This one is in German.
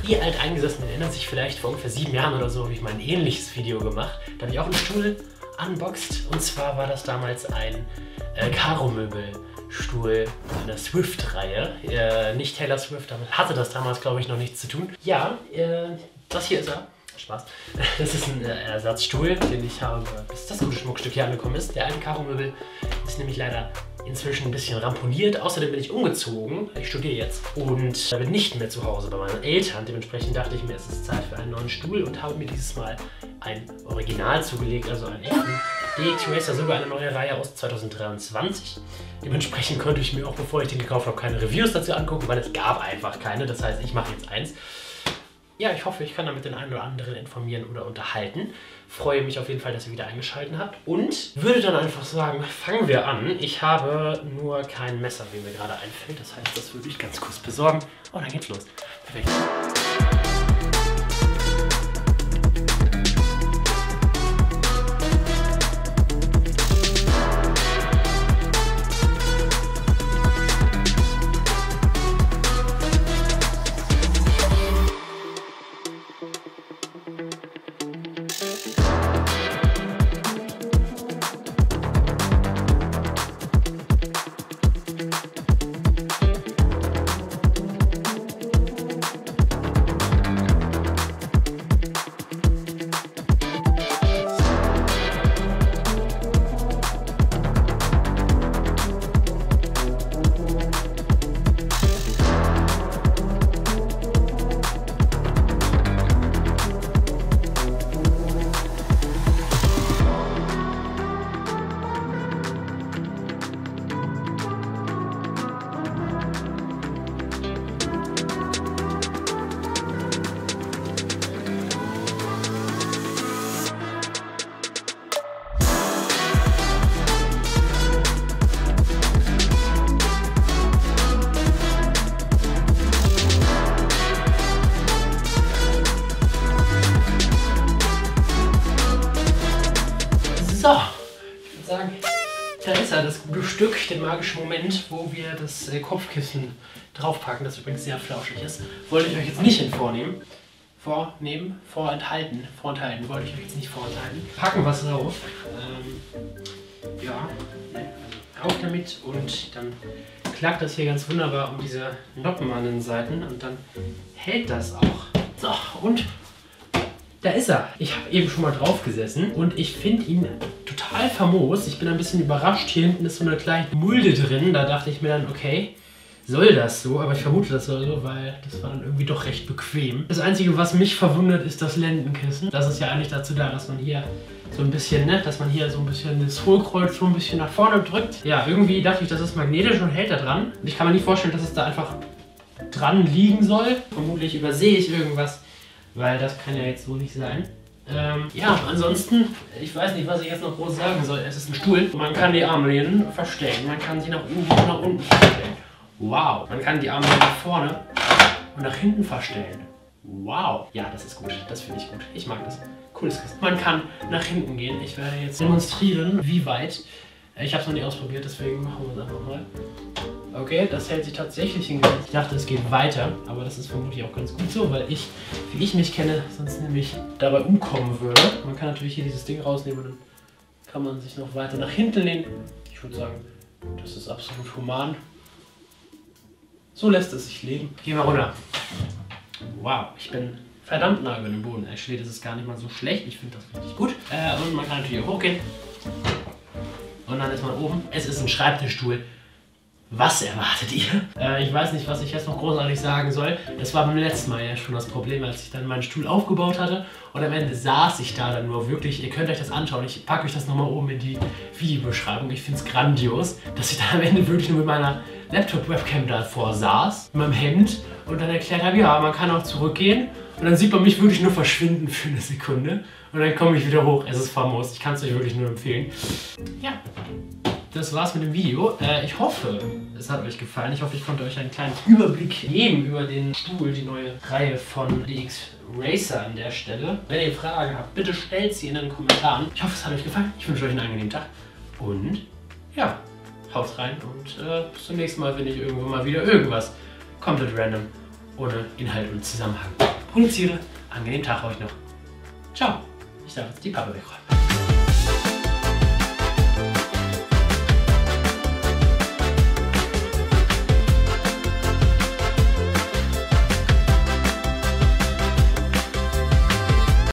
Die Alteingesessenen erinnern sich vielleicht, vor ungefähr 7 Jahren oder so habe ich mal ein ähnliches Video gemacht. Da habe ich auch einen Stuhl unboxed. Und zwar war das damals ein Karo-Möbel-Stuhl einer Swift-Reihe. Nicht Taylor Swift, damit hatte das damals, glaube ich, noch nichts zu tun. Ja, das hier ist er. Spaß. Das ist ein Ersatzstuhl, den ich habe, bis das gute Schmuckstück hier angekommen ist. Der alte Karo-Möbel ist nämlich leider inzwischen ein bisschen ramponiert. Außerdem bin ich umgezogen. Ich studiere jetzt und bin nicht mehr zu Hause bei meinen Eltern. Dementsprechend dachte ich mir, es ist Zeit für einen neuen Stuhl und habe mir dieses Mal ein Original zugelegt, also einen echten DX Racer, sogar eine neue Reihe aus 2023. Dementsprechend konnte ich mir auch, bevor ich den gekauft habe, keine Reviews dazu angucken, weil es gab einfach keine. Das heißt, ich mache jetzt eins. Ja, ich hoffe, ich kann damit den einen oder anderen informieren oder unterhalten. Freue mich auf jeden Fall, dass ihr wieder eingeschaltet habt. Und würde dann einfach sagen, fangen wir an. Ich habe nur kein Messer, wie mir gerade einfällt. Das heißt, das würde ich ganz kurz besorgen. Oh, dann geht's los. Perfekt. So, ich würde sagen, da ist er, das gute Stück, der magische Moment, wo wir das Kopfkissen draufpacken, das übrigens sehr flauschig ist. Wollte ich euch jetzt nicht vorenthalten, wollte ich euch jetzt nicht vorenthalten. Packen was drauf, ja, auf damit und dann klackt das hier ganz wunderbar um diese Noppen an den Seiten und dann hält das auch. So, und da ist er. Ich habe eben schon mal drauf gesessen und ich finde ihn total famos. Ich bin ein bisschen überrascht. Hier hinten ist so eine kleine Mulde drin. Da dachte ich mir dann, okay, soll das so? Aber ich vermute, das soll so, weil das war dann irgendwie doch recht bequem. Das Einzige, was mich verwundert, ist das Lendenkissen. Das ist ja eigentlich dazu da, dass man hier so ein bisschen, ne, dass man hier so ein bisschen das Hohlkreuz so ein bisschen nach vorne drückt. Ja, irgendwie dachte ich, das ist magnetisch und hält da dran. Und ich kann mir nicht vorstellen, dass es da einfach dran liegen soll. Vermutlich übersehe ich irgendwas, weil das kann ja jetzt so nicht sein. Ja, ansonsten, ich weiß nicht, was ich jetzt noch groß sagen soll. Es ist ein Stuhl. Man kann die Armlehnen verstellen. Man kann sie nach oben und nach unten verstellen. Wow. Man kann die Armlehnen nach vorne und nach hinten verstellen. Wow. Ja, das ist gut. Das finde ich gut. Ich mag das. Cooles Kissen. Man kann nach hinten gehen. Ich werde jetzt demonstrieren, wie weit. Ich habe es noch nicht ausprobiert, deswegen machen wir es einfach mal. Okay, das hält sich tatsächlich hingehen. Ich dachte, es geht weiter, aber das ist vermutlich auch ganz gut so, weil ich, wie ich mich kenne, sonst nämlich dabei umkommen würde. Man kann natürlich hier dieses Ding rausnehmen und dann kann man sich noch weiter nach hinten lehnen. Ich würde sagen, das ist absolut human. So lässt es sich leben. Gehen wir runter. Wow, ich bin verdammt nah über dem Boden. Actually, das ist gar nicht mal so schlecht. Ich finde das richtig gut. Und man kann natürlich auch hochgehen. Und dann ist man oben. Es ist ein Schreibtischstuhl. Was erwartet ihr? Ich weiß nicht, was ich jetzt noch großartig sagen soll. Das war beim letzten Mal ja schon das Problem, als ich dann meinen Stuhl aufgebaut hatte. Und am Ende saß ich da dann nur wirklich. Ihr könnt euch das anschauen. Ich packe euch das nochmal oben in die Videobeschreibung. Ich finde es grandios, dass ich da am Ende wirklich nur mit meiner Laptop-Webcam davor saß, mit meinem Hemd und dann erklärt habe, ja, man kann auch zurückgehen. Und dann sieht man mich wirklich nur verschwinden für eine Sekunde. Und dann komme ich wieder hoch. Es ist famos. Ich kann es euch wirklich nur empfehlen. Ja. Das war's mit dem Video. Ich hoffe, es hat euch gefallen. Ich hoffe, ich konnte euch einen kleinen Überblick geben über den Stuhl, die neue Reihe von DX Racer an der Stelle. Wenn ihr Fragen habt, bitte stellt sie in den Kommentaren. Ich hoffe, es hat euch gefallen. Ich wünsche euch einen angenehmen Tag. Und ja, haut rein und bis zum nächsten Mal, wenn ich irgendwo mal wieder irgendwas komplett random ohne Inhalt und Zusammenhang produziere. Angenehmen Tag euch noch. Ciao. Ich darf jetzt die Pappe wegräumen.